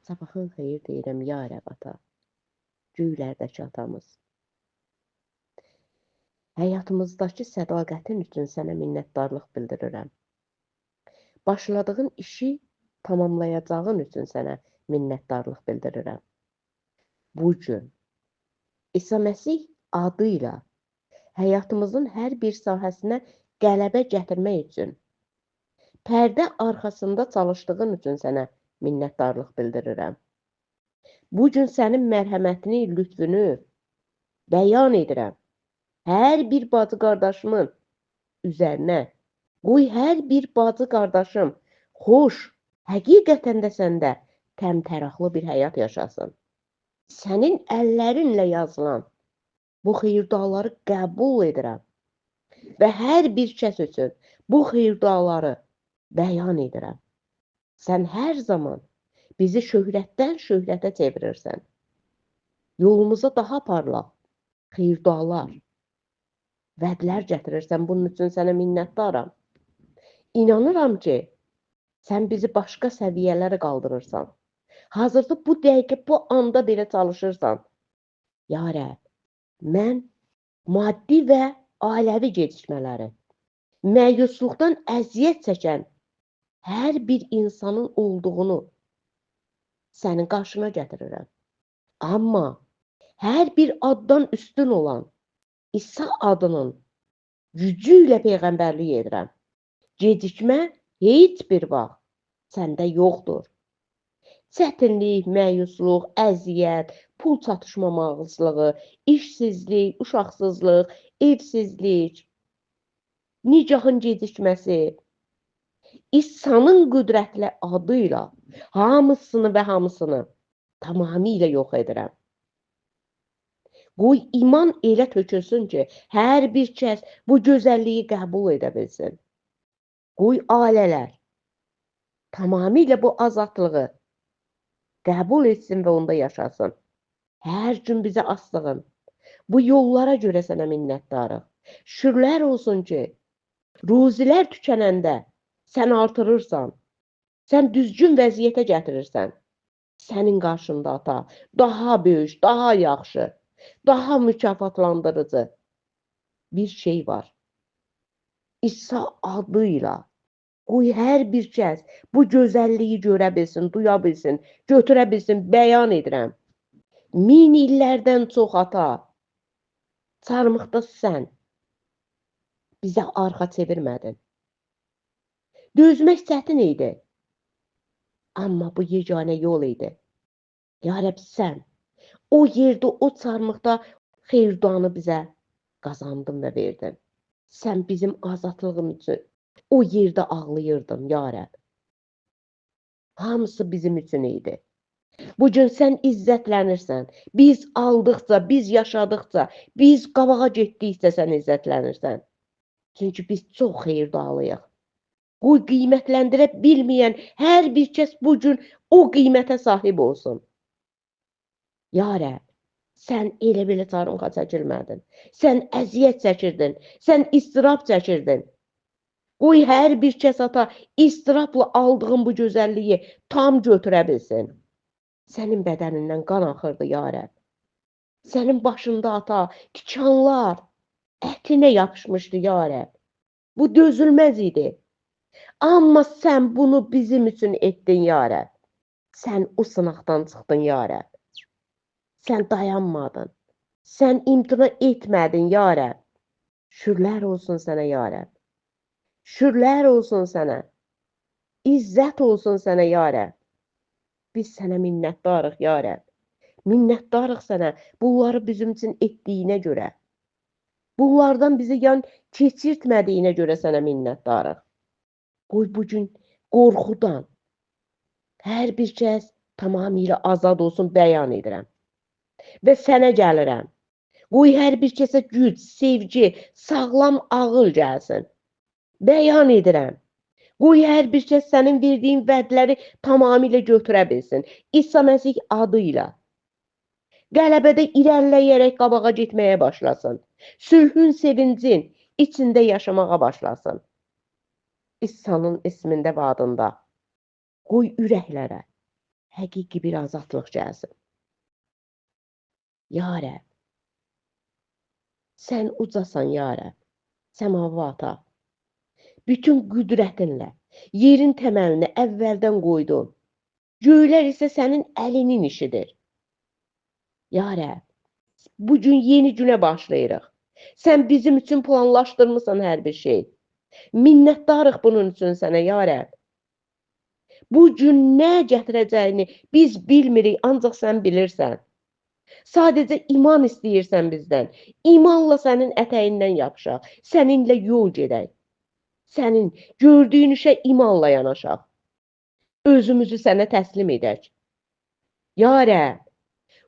Sabahın xeyir deyirəm ya Rəb ata, göylərdəki atamız. Həyatımızdakı sədaqətin üçün sənə minnətdarlıq bildirirəm. Başladığın işi tamamlayacağın üçün sənə minnətdarlıq bildirirəm. Bu gün İsa Məsih adı ilə həyatımızın hər bir sahəsinə qələbə gətirmək üçün, pərdə arxasında çalışdığın üçün sənə minnətdarlıq bildirirəm. Bu gün sənin mərhəmətini, lütfünü bəyan edirəm. Hər bir bacı qardaşımın üzərinə. Qoy hər bir bacı qardaşım xoş, həqiqətən də səndə təmtəraqlı bir həyat yaşasın. Sənin əllərinlə yazılan bu xeyirduaları qəbul edirəm və hər bir kəs üçün bu xeyirduaları bəyan edirəm. Sən hər zaman bizi şöhrətdən şöhrətə çevirirsən. Yolumuza daha parlaq xeyirdualar, vədlər gətirirsən. Bunun üçün sənə minnətdaram. İnanıram ki, sən bizi başqa səviyyələrə qaldırırsan. Hazırda bu dəqiqə, bu anda belə çalışırsan. Ya Rəbb, mən maddi və ailəvi gecikmələri, məyusluqdan əziyyət çəkən hər bir insanın olduğunu sənin qarşına gətirirəm. Amma hər bir addan üstün olan İsa adının gücü ilə peyğəmbərlik edirəm. Gecikmə heç bir vaxt səndə yoxdur. Çətinlik, məyusluq, əziyyət, pul çatışmamazlığı, işsizlik, uşaqsızlıq, evsizlik, nicahın gecikməsi, İsa'nın qüdrətli adı ilə hamısını və hamısını tamamilə yox edirəm. Qoy iman elə tökülsün ki, hər bir kəs bu gözəlliyi qəbul edə bilsin. Qoy ailələr tamamilə bu azadlığı qəbul etsin və onda yaşasın. Hər gün bizə asdığın bu yollara görə sənə minnətdarıq. Şükürlər olsun ki, ruzilər tükənəndə sən artırırsan, sən düzgün vəziyyətə gətirirsən. Sənin qarşında ata, daha böyük, daha yaxşı, daha mükafatlandırıcı bir şey var. İsa adı ilə qoy hər bir kəs bu gözəlliyi görə bilsin, duya bilsin, götürə bilsin, bəyan edirəm. 1000 illərdən çox ata, çarmıxda sən bizə arxa çevirmədin. Dözmək çətin idi, amma bu yeganə yol idi. Ya Rəbb, sən o yerdə, o çarmıqda xeyirduanı bizə qazandın və verdin. Sən bizim azadlığımız üçün o yerdə ağlayırdın, ya Rəbb. Hamısı bizim üçün idi. Bugün sən izzətlənirsən. Biz aldıqca, biz yaşadıqca, biz qabağa getdikcə sən izzətlənirsən. Çünki biz çox xeyirdualıyıq. Qoy qiymətləndirə bilməyən hər bir kəs bugün o qiymətə sahib olsun. Ya Rəbb, sən elə belə çarmıxa çəkilmədin. Sən əziyyət çəkirdin. Sən istirab çəkirdin. Qoy hər bir kəs ata istirabla aldığın bu gözəlliyi tam götürə bilsin. Sənin bədənindən qan axırdı, ya Rəbb. Sənin başında ata tikanlar ətinə yapışmışdı, ya Rəbb. Bu dözülməz idi. Amma sən bunu bizim üçün etdin, ya Rəbb. Sən o sınaqdan çıxdın, ya Rəbb. Sən dayanmadın. Sən imtina etmədin, ya Rəbb. Şükürlər olsun sənə, ya Rəbb. Şükürlər olsun sənə. İzzət olsun sənə, ya Rəbb. Biz sənə minnətdarıq, ya Rəbb. Minnətdarıq sənə bunları bizim üçün etdiyinə görə. Bunlardan bizi yan keçirtmədiyinə görə sənə minnətdarıq. Qoy bugün qorxudan hər bir kəs tamamilə azad olsun, bəyan edirəm. Və sənə gəlirəm. Qoy hər bir kəsə güc, sevgi, sağlam ağıl gəlsin. Bəyan edirəm. Qoy hər bir kəs sənin verdiyin vədləri tamamilə götürə bilsin. İsa Məsih adı ilə. Qələbədə irəliləyərək qabağa getməyə başlasın. Sülhün, sevincin içində yaşamağa başlasın. İsa'nın ismində və adında. Qoy ürəklərə həqiqi bir azadlıq gəlsin. Ya Rəbb, sən ucasan ya Rəbb, səmavi ata. Bütün qüdrətinlə yerin təməlini əvvəldən qoydun. Göylər isə sənin əlinin işidir. Ya Rəbb, bugün yeni günə başlayırıq. Sən bizim üçün planlaşdırmısan hər bir şey. Minnətdarıq bunun üçün sənə ya Rəbb. Bu gün nə gətirəcəyini biz bilmirik, ancaq sən bilirsən. Sadəcə iman istəyirsən bizdən. İmanla sənin ətəyindən yapışaq. Səninlə yol gedək. Sənin gördüyün işə imanla yanaşaq. Özümüzü sənə təslim edək. Ya Rəbb,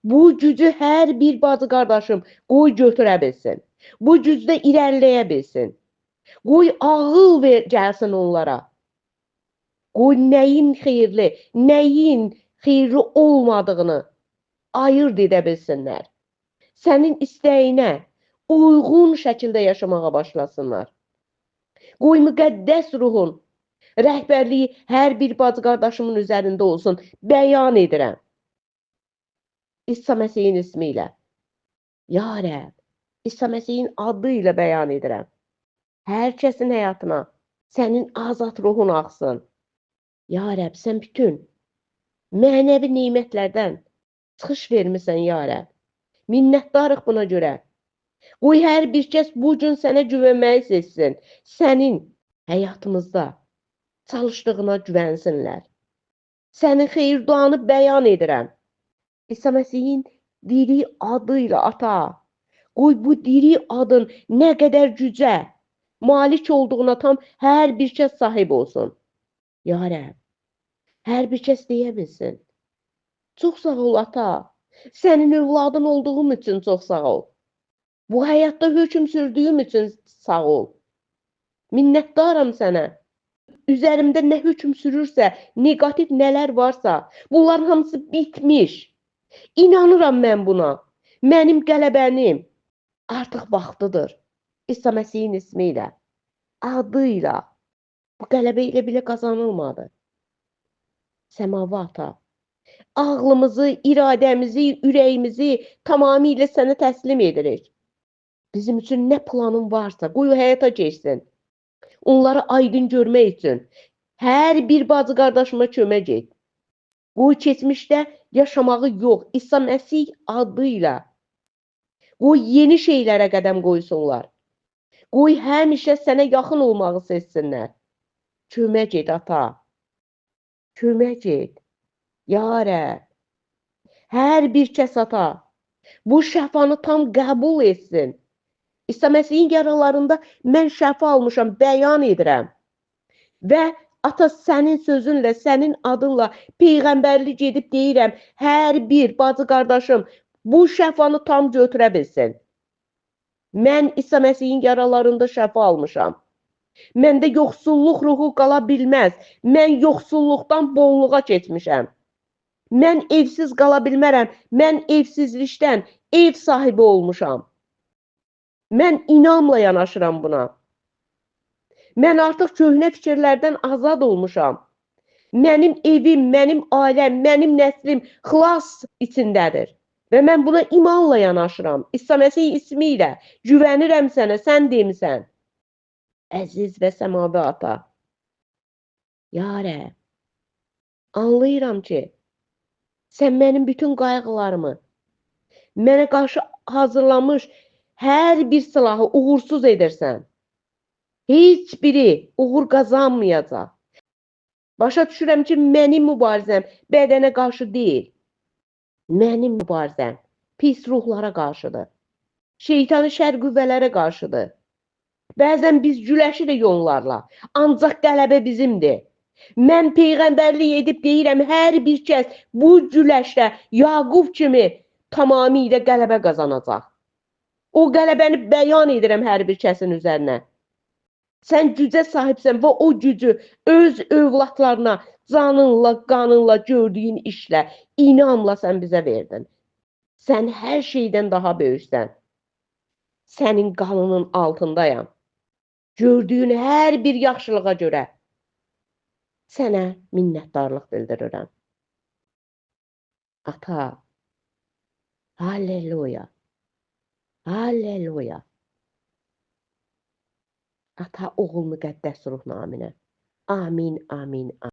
bu gücü hər bir bacı qardaşım qoy götürə bilsin. Bu gücdə irəliləyə bilsin. Qoy ağıl gəlsin onlara. Qoy nəyin xeyirli, nəyin xeyirli olmadığını ayırd edə bilsinlər. Sənin istəyinə uyğun şəkildə yaşamağa başlasınlar. Qoy müqəddəs ruhun rəhbərliyi hər bir bacı qardaşımın üzərində olsun. Bəyan edirəm. İsa Məsihin ismi ilə. Ya Rəbb, İsa Məsihin adı ilə bəyan edirəm. Hər kəsin həyatına sənin azad ruhun axsın. Ya Rəbb, sən bütün mənəvi nemətlərdən çıxış vermisən ya Rəbb. Minnətdarıq buna görə. Qoy hər bir kəs bu gün sənə güvənməyi seçsin. Sənin həyatımızda çalışdığına güvənsinlər. Sənin xeyir duanı bəyan edirəm. İsa Məsihin diri adı ilə ata. Qoy bu diri adın nə qədər gücə malik olduğuna tam hər bir kəs sahib olsun. Ya Rəbb, hər bir kəs deyə bilsin. Çox sağ ol ata. Sənin övladın olduğum üçün çox sağ ol. Bu həyatda hökm sürdüyüm üçün sağ ol. Minnətdaram sənə. Üzərimdə nə hökm sürürsə, negativ nələr varsa, bunların hamısı bitmiş. İnanıram mən buna. Mənim qələbənim artıq vaxtıdır. İsa Məsihin ismi ilə, adıyla. Bu qələbə ilə belə qazanılmadı. Səmavi ata, ağlımızı, iradəmizi, ürəyimizi tamamilə sənə təslim edirik. Bizim üçün nə planın varsa, qoy o həyata keçsin. Onları aydın görmək üçün hər bir bacı qardaşıma kömək et. Qoy keçmişdə yaşamağı yox, İsa Məsih adıyla. Qoy yeni şeylərə qədəm qoysunlar. Qoy həmişə sənə yaxın olmağı seçsinlər. Kömək et ata. Kömək et. Ya Rəbb. Hər bir kəs ata bu şəfanı tam qəbul etsin. İsa Məsihin yaralarında mən şəfa almışam, bəyan edirəm. Və ata sənin sözünlə, sənin adınla peyğəmbərlik edib deyirəm, hər bir bacı qardaşım bu şəfanı tam götürə bilsin. Mən İsa Məsihin yaralarında şəfa almışam. Məndə yoxsulluq ruhu qala bilməz. Mən yoxsulluqdan bolluğa keçmişəm. Mən evsiz qala bilmərəm. Mən evsizlikdən ev sahibi olmuşam. Mən inamla yanaşıram buna. Mən artıq köhnə fikirlərdən azad olmuşam. Mənim evim, mənim ailəm, mənim nəslim xilas içindədir. Və mən buna imanla yanaşıram. İsa Məsih ismi ilə güvənirəm sənə, sən demisən. Əziz və səmavi ata. Ya Rəbb, anlayıram ki, sən mənim bütün qayğılarımı, mənə qarşı hazırlanmış hər bir silahı uğursuz edirsən. Heç biri uğur qazanmayacaq. Başa düşürəm ki, mənim mübarizəm bədənə qarşı deyil. Mənim mübarizəm pis ruhlara qarşıdır. Şeytanı şər qüvvələrə qarşıdır. Bəzən biz güləşirik onlarla, ancaq qələbə bizimdir. Mən peyğəmbərlik edib deyirəm, hər bir kəs bu güləşdə Yaqub kimi tamamilə qələbə qazanacaq. O qələbəni bəyan edirəm hər bir kəsin üzərinə. Sən gücə sahibsən və o gücü öz övladlarına canınla, qanınla, gördüyün işlə, inamla sən bizə verdin. Sən hər şeydən daha böyüksən. Sənin qanının altındayam. Gördüyün hər bir yaxşılığa görə sənə minnətdarlıq bildirirəm. Ata, halleluya, halleluya. Ata, oğul müqəddəs ruh naminə. Amin, amin, amin.